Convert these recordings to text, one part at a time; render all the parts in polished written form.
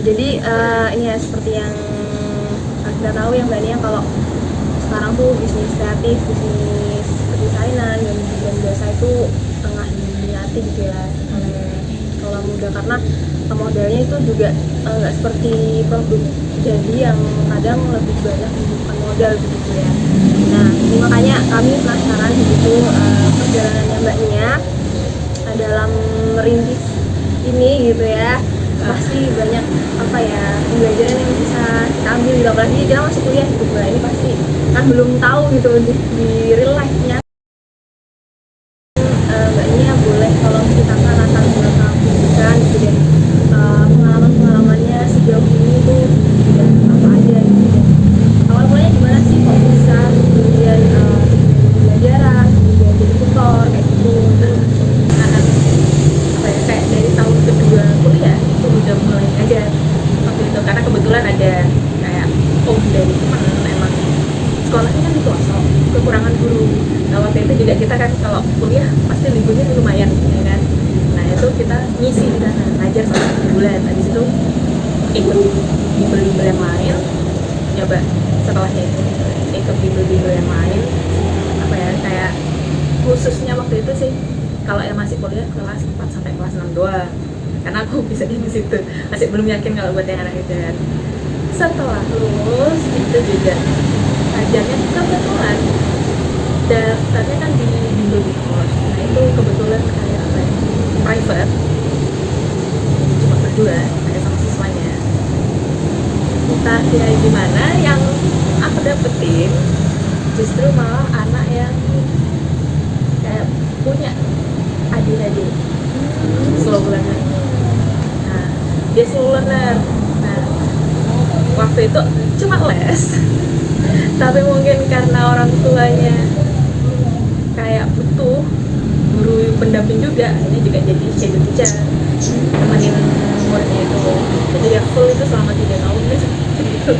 Jadi ini ya seperti yang kita tahu ya Mbak Nia, kalau sekarang tuh bisnis kreatif, bisnis kedesainan dan jasa itu tengah diminati gitu ya oleh kaula muda, karena modelnya itu juga nggak seperti produk jadi yang kadang lebih banyak membutuhkan modal begitu ya. Nah, jadi makanya kami penasaran begitu perjalanannya Mbak Nia dalam merintis ini gitu ya. Pasti banyak apa ya pembelajaran yang bisa kita ambil gitu, apalagi kita masih kuliah gitu Mbak, ini pasti kan belum tahu gitu di real life-nya. Mbak Nia boleh kalau menceritakan latar belakang pendidikan gitu dan pengalaman-pengalamannya sejauh ini tuh dan apa aja gitu, dan awal mulanya gimana sih kok bisa kemudian pembelajaran kemudian jadi tutor kayak gitu. Apa ya, kayak dari tahun kedua kuliah itu udah mulai ngajar waktu itu, karena kebetulan ada kayak om dari teman emang sekolahnya kan di pelosok, kekurangan guru. Nah waktu itu juga kita kan kalau kuliah pasti liburnya lumayan ya kan. Nah itu kita ngisi di sana ngajar selama 3 bulan. Habis itu ikut bimbel-bimbel yang lain, coba setelahnya itu ikut bimbel-bimbel yang lain, apa ya, kayak khususnya waktu itu sih kalau yang masih kuliah kelas 4 sampai kelas 6 doang, karena aku bisa di situ, masih belum yakin kalau buat yang anak itu kan. Setelah lulus itu juga ajarnya kebetulan daftarnya kan di bimbel di kos. Nah itu kebetulan kayak apa ya, private, cuma berdua kayak sama siswanya. Entah ya gimana, yang aku dapetin justru malah anak yang kayak punya adik-adik slow learner. Nah dia slow learner. Nah waktu itu cuma les tapi mungkin karena orang tuanya kayak butuh guru pendamping juga, ini juga jadi shadow teacher temenin muridnya itu. Jadi ya full itu selama 3 tahun gitu.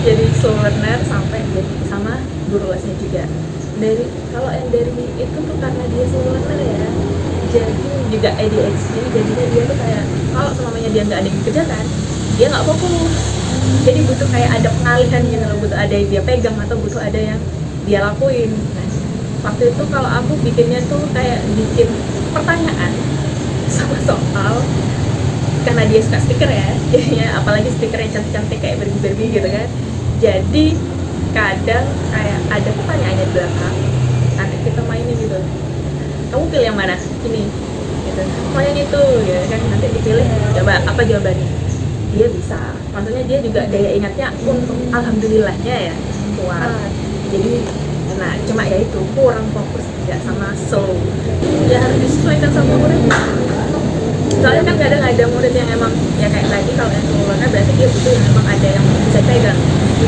Jadi slow learner sampai jadi sama guru lesnya juga. Dari kalau yang dari itu tuh karena dia slow learner ya, jadi juga ADHD, jadinya dia tuh kayak kalau selamanya dia nggak ada yang dikerjakan dia nggak fokus, jadi butuh kayak ada pengalihan gitu loh, butuh ada yang dia pegang atau butuh ada yang dia lakuin. Nah waktu itu kalau aku bikinnya tuh kayak bikin pertanyaan sama soal, karena dia suka stiker ya jadinya, apalagi stiker yang cantik-cantik kayak Barbie gitu kan. Jadi kadang kayak ada pertanyaannya di belakang, nanti kita mainin gitu, kamu pilih yang mana, ini gitu, oh yang itu ya kan, nanti dipilih, coba apa jawabannya. Dia bisa, maksudnya dia juga daya ingatnya untuk alhamdulillahnya ya kuat. Jadi nah cuma ya itu kurang fokus juga sama slow, ya harus disesuaikan sama muridnya. Soalnya kan kadang ada murid yang emang ya kayak tadi, kalau yang slow learner berarti dia butuh yang emang ada yang bisa pegang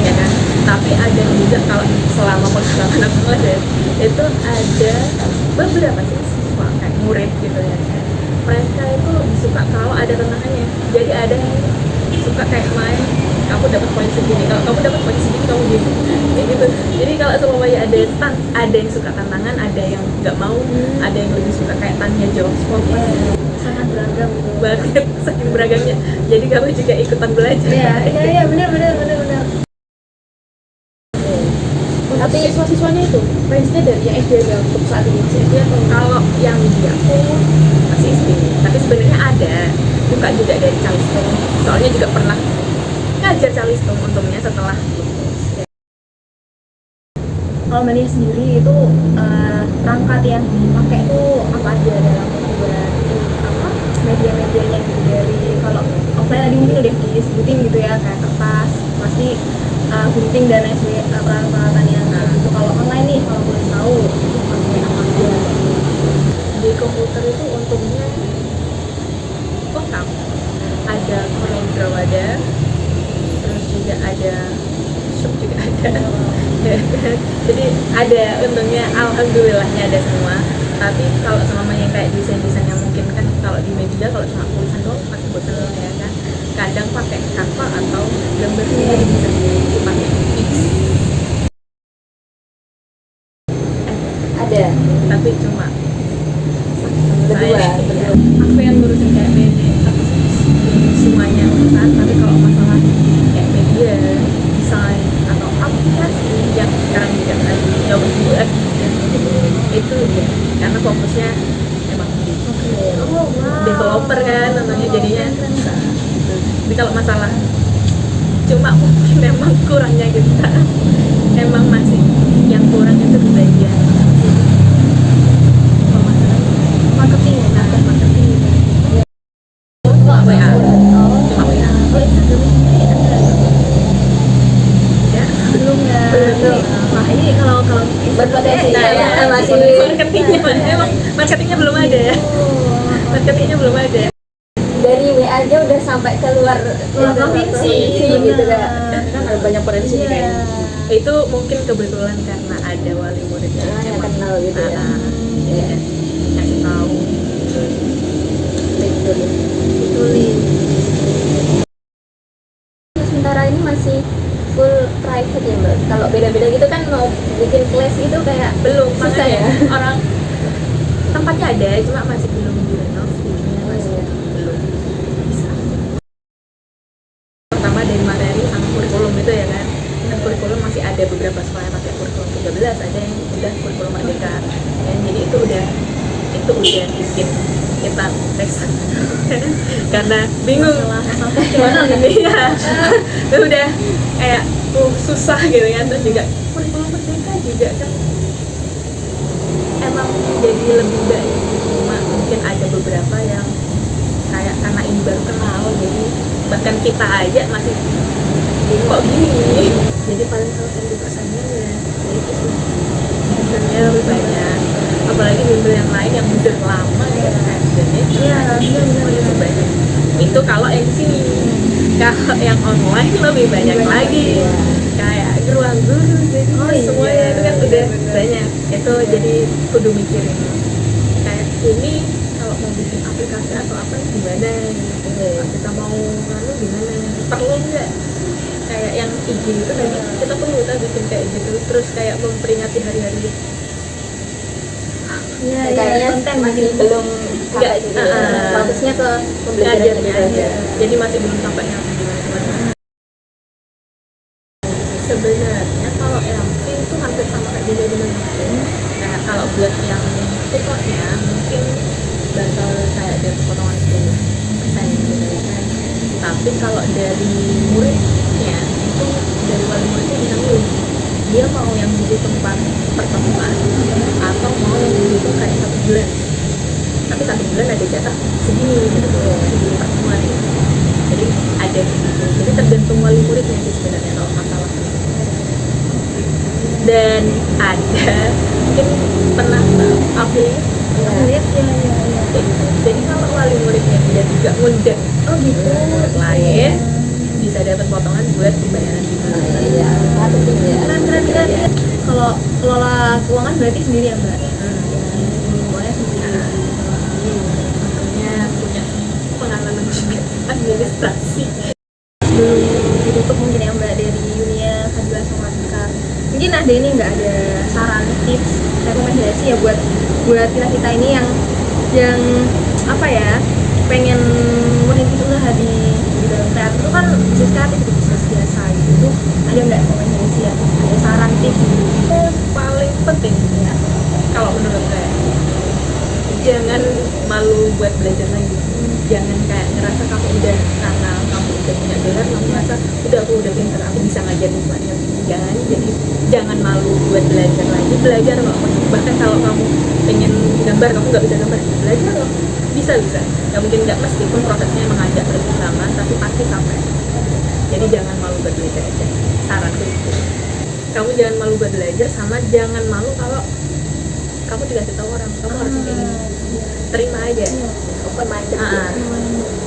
ya kan. Tapi ada juga kalau selama perjalanan aku kelas ya, itu ada beberapa siswa kayak murid gitu ya, mereka itu lebih suka kalau ada tantangannya. Jadi ada yang suka kayak main, kamu dapat poin segini, kalau kamu dapat poin segini kamu gini kayak gitu. Jadi kalau semuanya ada yang suka tantangan, ada yang nggak mau, ada yang lebih suka kayak tanya jawab spontan. Sangat beragam gitu Banget, saking beragamnya. Jadi kamu juga ikutan belajar. iya benar. Tapi siswa-siswanya itu range-nya dari yang SD aja untuk saat ini masih SD atau Kalau yang di aku masih SD, tapi sebenarnya ada buka juga dari Calistung. Soalnya juga pernah ngajar Calistung untungnya setelah lulus. Kalau Mbak Nia sendiri itu perangkat yang dipakai itu apa aja dalam membuat apa media-medianya gitu, dari kalau offline tadi mungkin udah disebutin gitu ya kayak kertas, pasti gunting dan lain sebagainya, peralatan yang kayak gitu. Kalau online nih kalau boleh tahu itu pakai apa aja? Di komputer itu untungnya lengkap, ada CorelDRAW ada, terus juga ada Shop juga ada. Jadi ada, untungnya alhamdulillahnya ada semua. Tapi kalau semuanya kayak desain-desain yang mungkin kan kalau di media kalau cuma tulisan doang pasti bosan ya kan. Kadang pakai Canva atau gambar sendiri bisa dipakai X. ada? Tapi cuma Berdua. aku yang ngurusin kayak media semuanya urusan, tapi kalau kalau masalah cuma mungkin memang kurangnya kita emang masih yang kurang itu di bagian pemasaran, Marketing ya, marketing WA. WA. Oh, Cuma WA. oh Instagram ini ada Ya belum ya? Belum. Wah ini kalau Berpotensi Instagram ya, masih marketingnya emang marketingnya belum ada ya, marketingnya belum ada. dari WA aja udah sampai keluar provinsi gitu kan. Benar. Kan ada banyak potensi Iya. kayaknya. Itu mungkin kebetulan karena ada wali muridnya Ah, yang emang, kenal gitu ya. jadi kan ngasih tahu Betulin. Sementara ini masih full private ya Mbak. Kalau beda-beda gitu kan mau bikin kelas gitu kayak belum, susah makanya ya. orang tempatnya ada cuma masih belum direnov, jadinya masih Iya. belum bisa. Pertama dari materi sama kurikulum itu ya kan, dan kurikulum masih ada beberapa sekolah yang pakai kurikulum 13, ada yang udah kurikulum merdeka ya, jadi itu udah bikin kita next karena bingung gimana ini ya itu udah kayak susah gitu ya. Terus juga kurikulum merdeka juga kan emang jadi lebih baik, cuma mungkin ada beberapa yang kayak karena ini baru kenal jadi bahkan kita aja masih kok gini, jadi paling kalau yang dipersannya ya itu sih bimbelnya lebih banyak, apalagi bimbel yang lain yang udah lama ya kayak Iya, benar. itu banyak. Itu kalau yang sini, kalau yang online lebih banyak lagi kayak ruang guru, jadi Oh, iya. semuanya itu kan udah banyak. Itu jadi kudu mikirin kayak ini kalau mau bikin aplikasi atau apa gimana gitu. Kita mau lalu gimana, perlu nggak kayak yang IG itu tadi kita perlu bikin kayak gitu, terus kayak memperingati hari-hari Iya, Kayaknya konten masih gitu. belum sampai gitu. Fokusnya ke pembelajaran ngajarnya gitu. aja, jadi masih belum sampai yang gimana. Sebenarnya kalau LP itu hampir sama kayak belajar kayak kalau buat yang tutornya mungkin bakal kayak ada potongan 10% gitu kan, tapi kalau dari muridnya itu dari wali muridnya bisa milih dia mau yang di tempat pertemuan atau mau yang itu kayak 1 bulan, tapi 1 bulan ada jatah segini gitu, segini pertemuan gitu. Jadi ada gitu, jadi tergantung wali muridnya sih sebenarnya kalau masalah. Dan ada mungkin pernah affiliate Lihat ya. jadi kalau wali muridnya dia juga ngundang Oh gitu. lain bisa dapat potongan buat pembayaran di mana. Iya, marketing ya. Keren. Kalau kelola keuangan berarti sendiri ya Mbak? Semuanya sendiri. Makanya punya pengalaman juga administrasi. Sebelum ditutup mungkin ya Mbak dari dunia K2 sama Sekar, mungkin ada ini nggak ada saran, tips, rekomendasi ya buat kita ini yang apa ya pengen merintis usaha di bidang kreatif itu kan bisnis kreatif itu bisnis biasa gitu, ada nggak rekomendasi ya, ada saran tips gitu? Paling penting ya kalau menurut saya jangan malu buat belajar lagi. Jangan kayak ngerasa kamu udah kanal, kamu udah punya gelar, kamu ngerasa udah aku udah pintar, aku bisa ngajarin semuanya. Jangan malu buat belajar lagi. Belajar kok, bahkan kalau kamu pengen gambar kamu nggak bisa gambar, belajar loh, bisa. Ya mungkin nggak, meskipun prosesnya emang agak lebih lama tapi pasti sampai. Jadi jangan malu buat belajar aja, saranku itu. Kamu jangan malu buat belajar, sama jangan malu kalau kamu dikasih tahu orang kamu harus kayak gini, terima aja. Open minded.